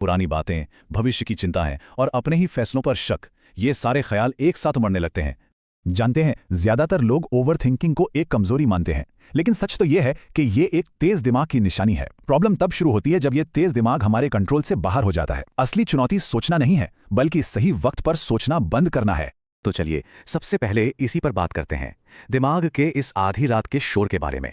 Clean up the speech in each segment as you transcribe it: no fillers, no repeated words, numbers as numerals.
पुरानी बातें, भविष्य की चिंताएं और अपने ही फैसलों पर शक, ये सारे ख्याल एक साथ मरने लगते हैं। जानते हैं, ज्यादातर लोग ओवरथिंकिंग को एक कमजोरी मानते हैं, लेकिन सच तो यह है कि ये एक तेज दिमाग की निशानी है। प्रॉब्लम तब शुरू होती है जब ये तेज दिमाग हमारे कंट्रोल से बाहर हो जाता है। असली चुनौती सोचना नहीं है, बल्कि सही वक्त पर सोचना बंद करना है। तो चलिए सबसे पहले इसी पर बात करते हैं, दिमाग के इस आधी रात के शोर के बारे में।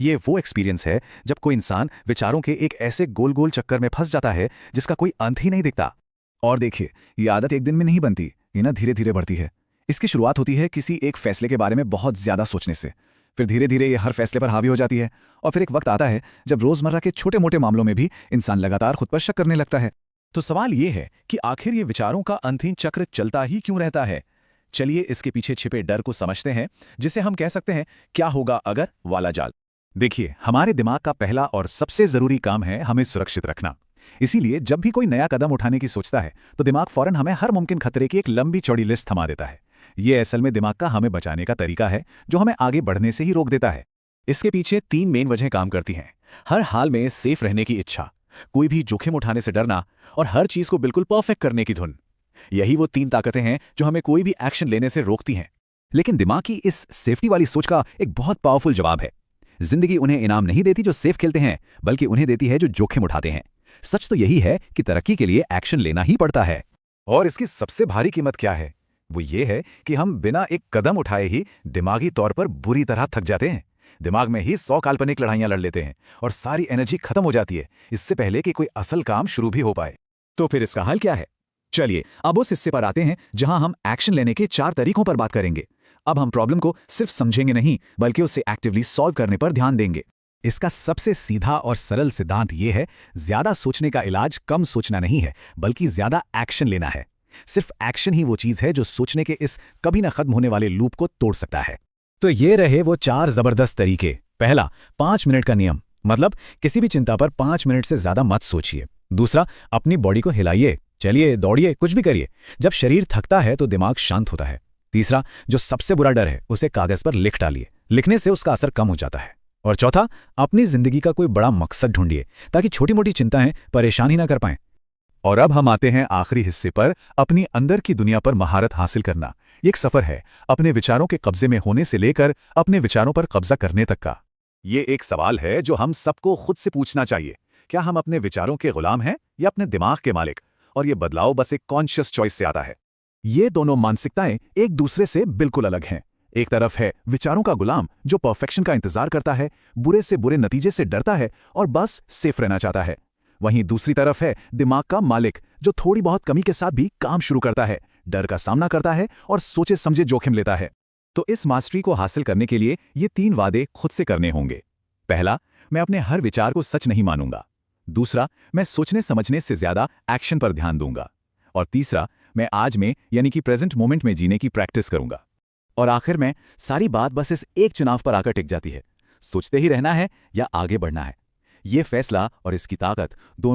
ये वो एक्सपीरियंस है जब कोई इंसान विचारों के एक ऐसे गोल गोल चक्कर में फंस जाता है जिसका कोई अंत ही नहीं दिखता। और देखिए, ये आदत एक दिन में नहीं बनती, ये ना धीरे धीरे बढ़ती है। इसकी शुरुआत होती है किसी एक फैसले के बारे में बहुत ज्यादा सोचने से, फिर धीरे धीरे ये हर फैसले पर हावी हो जाती है, और फिर एक वक्त आता है जब रोजमर्रा के छोटे मोटे मामलों में भी इंसान लगातार खुद पर शक करने लगता है। तो सवाल ये है कि आखिर ये विचारों का अंतहीन चक्र चलता ही क्यों रहता है। चलिए इसके पीछे छिपे डर को समझते हैं, जिसे हम कह सकते हैं क्या होगा अगर वाला जाल। देखिए, हमारे दिमाग का पहला और सबसे जरूरी काम है हमें सुरक्षित रखना। इसीलिए जब भी कोई नया कदम उठाने की सोचता है तो दिमाग फौरन हमें हर मुमकिन खतरे की एक लंबी चौड़ी लिस्ट थमा देता है। ये असल में दिमाग का हमें बचाने का तरीका है, जो हमें आगे बढ़ने से ही रोक देता है। इसके पीछे 3 मेन वजहें काम करती हैं। हर हाल में सेफ रहने की इच्छा, कोई भी जोखिम उठाने से डरना, और हर चीज को बिल्कुल परफेक्ट करने की धुन। यही वो 3 ताकतें हैं जो हमें कोई भी एक्शन लेने से रोकती हैं। लेकिन दिमाग की इस सेफ्टी वाली सोच का एक बहुत पावरफुल जवाब है। जिंदगी उन्हें इनाम नहीं देती जो सेफ खेलते हैं, बल्कि उन्हें देती है जो जोखिम उठाते हैं। सच तो यही है कि तरक्की के लिए एक्शन लेना ही पड़ता है। और इसकी सबसे भारी कीमत क्या है? वो ये है कि हम बिना एक कदम उठाए ही दिमागी तौर पर बुरी तरह थक जाते हैं। दिमाग में ही 100 काल्पनिक लड़ाइयां लड़ लेते हैं और सारी एनर्जी खत्म हो जाती है, इससे पहले कि कोई असल काम शुरू भी हो पाए। तो फिर इसका हल क्या है? चलिए अब उस हिस्से पर आते हैं जहां हम एक्शन लेने के 4 तरीकों पर बात करेंगे। अब हम प्रॉब्लम को सिर्फ समझेंगे नहीं, बल्कि उसे एक्टिवली सॉल्व करने पर ध्यान देंगे। इसका सबसे सीधा और सरल सिद्धांत यह है, ज्यादा सोचने का इलाज कम सोचना नहीं है, बल्कि ज्यादा एक्शन लेना है। सिर्फ एक्शन ही वो चीज है जो सोचने के इस कभी न खत्म होने वाले लूप को तोड़ सकता है। तो ये रहे वो 4 जबरदस्त तरीके। पहला, 5 मिनट का नियम, मतलब किसी भी चिंता पर 5 मिनट से ज्यादा मत सोचिए। दूसरा, अपनी बॉडी को हिलाइए, चलिए, दौड़िए, कुछ भी करिए। जब शरीर थकता है तो दिमाग शांत होता है। तीसरा, जो सबसे बुरा डर है उसे कागज पर लिख डालिए, लिखने से उसका असर कम हो जाता है। और चौथा, अपनी जिंदगी का कोई बड़ा मकसद ढूंढिए, ताकि छोटी मोटी चिंताएं परेशान ही ना कर पाएं। और अब हम आते हैं आखिरी हिस्से पर, अपनी अंदर की दुनिया पर महारत हासिल करना। एक सफर है अपने विचारों के कब्जे में होने से लेकर अपने विचारों पर कब्जा करने तक का। ये एक सवाल है जो हम सबको खुद से पूछना चाहिए। क्या हम अपने विचारों के गुलाम हैं या अपने दिमाग के मालिक? और ये बदलाव बस एक कॉन्शियस चॉइस से आता है। ये दोनों मानसिकताएं एक दूसरे से बिल्कुल अलग हैं। एक तरफ है विचारों का गुलाम जो परफेक्शन का इंतजार करता है, बुरे से बुरे नतीजे से डरता है और बस सेफ रहना चाहता है। वहीं दूसरी तरफ है दिमाग का मालिक जो थोड़ी बहुत कमी के साथ भी काम शुरू करता है, डर का सामना करता है और सोचे समझे जोखिम लेता है। तो इस मास्टरी को हासिल करने के लिए ये 3 वादे खुद से करने होंगे। पहला, मैं अपने हर विचार को सच नहीं मानूंगा। दूसरा, मैं सोचने समझने से ज्यादा एक्शन पर ध्यान दूंगा। और तीसरा, मैं आज में यानी कि प्रेजेंट मोमेंट में जीने की प्रैक्टिस करूंगा। और आखिर में सारी बात बस इस एक चुनाव पर आकर टिक जाती है, सोचते ही रहना है या आगे बढ़ना है। ये फैसला और इसकी ताकत दोनों